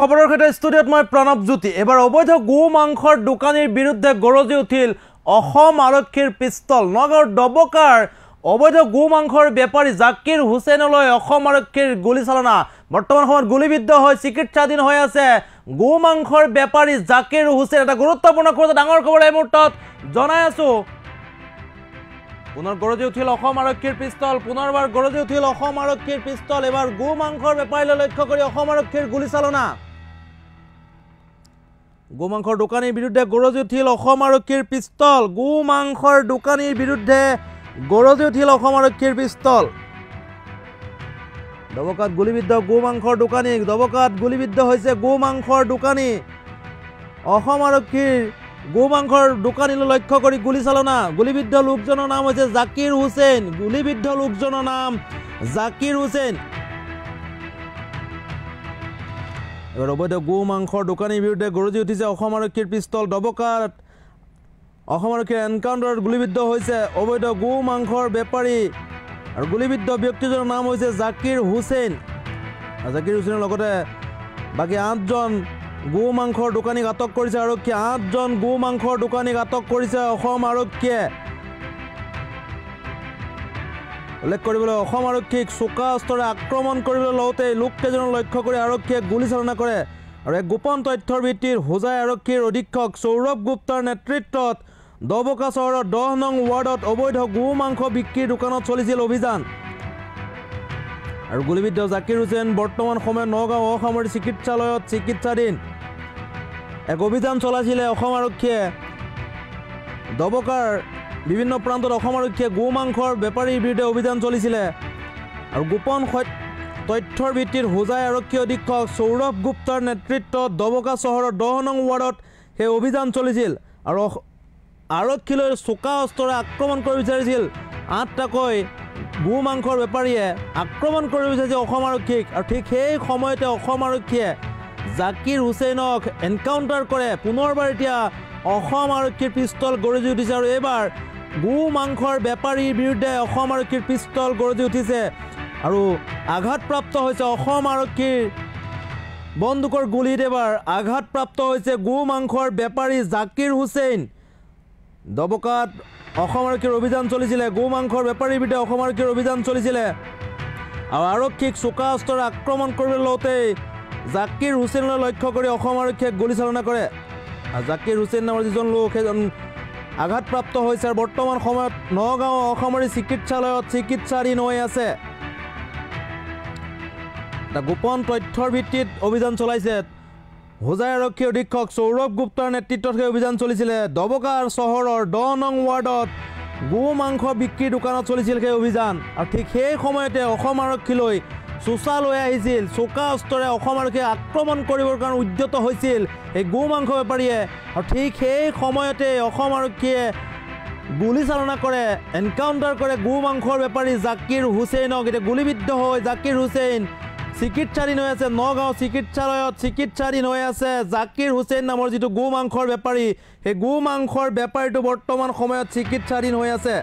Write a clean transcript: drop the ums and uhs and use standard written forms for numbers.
খবৰৰ সৈতে ষ্টুডিঅ'ত মই প্ৰণৱ জ্যোতি। এবাৰ অবৈধ গো মাংসৰ দোকানীৰ বিৰুদ্ধে গৰজি উঠিল অসম আৰক্ষীৰ পিস্তল। নগাঁৱৰ ডবকাৰ অবৈধ গো মাংসৰ বেপাৰী জাকিৰ হুছেইনলৈ অসম আৰক্ষীৰ গুলীচালনা। বৰ্তমান সময়ত গুলীবিদ্ধ হৈ চিকিৎসাধীন হৈ আছে গো মাংসৰ বেপাৰী জাকিৰ হুছেইন। এটা গুৰুত্বপূৰ্ণ খবৰ, ডাঙৰ খবৰ এই মুহূৰ্তত জনাই আছো। পুনৰ গৰজি উঠিল অসম আৰক্ষীৰ পিস্তল। পুনৰবাৰ গৰজি উঠিল অসম আৰক্ষীৰ পিস্তল। এবাৰ গো মাংসৰ বেপাৰীলৈ লক্ষ্য কৰি অসম আৰক্ষীৰ গুলীচালনা। গো মাংসৰ দোকানীৰ বিৰুদ্ধে গৰজি উঠিল অসম আৰক্ষীৰ পিস্তল। গো মাংসৰ দোকানীৰ বিৰুদ্ধে গৰজি উঠিল অসম আৰক্ষীৰ পিস্তল। ডবকাত গুলীবিদ্ধ গো মাংসৰ দোকানী। ডবকাত গুলীবিদ্ধ হৈছে গো মাংসৰ দোকানী। অসম আৰক্ষীৰ গো মাংসৰ দোকানীলৈ লক্ষ্য কৰি গুলীচালনা। গুলীবিদ্ধ লোকজনৰ নাম হৈছে জাকিৰ হুছেইন। গুলীবিদ্ধ লোকজনৰ নাম জাকিৰ হুছেইন। এবাৰ অবৈধ গো মাংসৰ দোকানীৰ বিৰুদ্ধে গৰজি উঠিছে অসম আৰক্ষীৰ পিস্তল। ডবকাত অসম আৰক্ষীৰ এনকাউণ্টাৰত গুলীবিদ্ধ হৈছে অবৈধ গো মাংসৰ বেপাৰী আৰু গুলীবিদ্ধ ব্যক্তিজনৰ নাম হৈছে জাকিৰ হুছেইন। জাকিৰ হুছেইনৰ লগতে বাকী 8জন গো মাংসৰ দোকানীক আটক কৰিছে আৰক্ষীয়ে। 8জন গো মাংসৰ দোকানীক আটক কৰিছে অসম আৰক্ষীয়ে। উল্লেখ কৰিবলৈ অসম আৰক্ষীক চোকা অস্ত্ৰৰে আক্ৰমণ কৰিবলৈ লওঁতে লোককেইজনক লক্ষ্য কৰি আৰক্ষীয়ে গুলীচালনা কৰে আৰু এক গোপন তথ্যৰ ভিত্তিত হোজাই আৰক্ষীৰ অধীক্ষক সৌৰভ গুপ্তাৰ নেতৃত্বত ডবকা চহৰৰ 10 নং ৱাৰ্ডত অবৈধ গো মাংস বিক্ৰীৰ দোকানত চলিছিল অভিযান। আৰু গুলীবিদ্ধ জাকিৰ হুছেইন বৰ্তমান সময়ত নগাঁও অসামৰিক চিকিৎসালয়ত চিকিৎসাধীন। এক অভিযান চলাইছিলে অসম আৰক্ষীয়ে। ডবকাৰ বিভিন্ন প্ৰান্তত অসম আৰক্ষীয়ে গো মাংসৰ বেপাৰীৰ বিৰুদ্ধে অভিযান চলিছিলে আৰু গোপন তথ্যৰ ভিত্তিত হোজাই আৰক্ষী অধীক্ষক সৌৰভ গুপ্তাৰ নেতৃত্বত ডবকা চহৰৰ 10 নং ৱাৰ্ডত সেই অভিযান চলিছিল আৰু আৰক্ষীলৈ চোকা অস্ত্ৰৰে আক্ৰমণ কৰিব বিচাৰিছিল। 8টাকৈ গো মাংসৰ বেপাৰীয়ে আক্ৰমণ কৰিব বিচাৰিছিল অসম আৰক্ষীক আৰু ঠিক সেই সময়তে অসম আৰক্ষীয়ে জাকিৰ হুছেইনক এনকাউণ্টাৰ কৰে। পুনৰবাৰ এতিয়া অসম আৰক্ষীৰ পিস্তল গৰজি উঠিছে আৰু এইবাৰ গো মাংসৰ বেপাৰীৰ বিৰুদ্ধে অসম আৰক্ষীৰ পিস্তল গৰজি উঠিছে আৰু আঘাতপ্ৰাপ্ত হৈছে অসম আৰক্ষীৰ বন্দুকৰ গুলীত। এবাৰ আঘাতপ্ৰাপ্ত হৈছে গো মাংসৰ বেপাৰী জাকিৰ হুছেইন। ডবকাত অসম আৰক্ষীৰ অভিযান চলিছিলে। গো মাংসৰ বেপাৰীৰ বিৰুদ্ধে অসম আৰক্ষীৰ অভিযান চলিছিলে আৰু আৰক্ষীক চোকা অস্ত্ৰৰে আক্ৰমণ কৰিবলৈ লওঁতেই জাকিৰ হুছেইনলৈ লক্ষ্য কৰি অসম আৰক্ষীয়ে গুলীচালনা কৰে। আৰু জাকিৰ হুছেইন নামৰ যিজন লোক সেইজন আঘাতপ্ৰাপ্ত হৈছে আৰু বৰ্তমান সময়ত নগাঁও অসামৰিক চিকিৎসালয়ত চিকিৎসাধীন হৈ আছে। এটা গোপন তথ্যৰ ভিত্তিত অভিযান চলাইছে হোজাই আৰক্ষী অধীক্ষক সৌৰভ গুপ্তাৰ নেতৃত্বত সেই অভিযান চলিছিলে। ডবকাৰ চহৰৰ 10 নং ৱাৰ্ডত গো মাংস বিক্ৰীৰ দোকানত চলিছিল সেই অভিযান আৰু ঠিক সেই সময়তে অসম আৰক্ষীলৈ চোচা লৈ আহিছিল। চোকা অস্ত্ৰৰে অসম আৰক্ষীয়ে আক্ৰমণ কৰিবৰ কাৰণে উদ্যত হৈছিল এই গো মাংস বেপাৰীয়ে আৰু ঠিক সেই সময়তে অসম আৰক্ষীয়ে গুলীচালনা কৰে, এনকাউণ্টাৰ কৰে গো মাংসৰ বেপাৰী জাকিৰ হুছেইনক। এতিয়া গুলীবিদ্ধ হৈ জাকিৰ হুছেইন চিকিৎসাধীন হৈ আছে। নগাঁও চিকিৎসালয়ত চিকিৎসাধীন হৈ আছে জাকিৰ হুছেইন নামৰ যিটো গো মাংসৰ বেপাৰী। সেই গো মাংসৰ বেপাৰীটো বৰ্তমান সময়ত চিকিৎসাধীন হৈ আছে।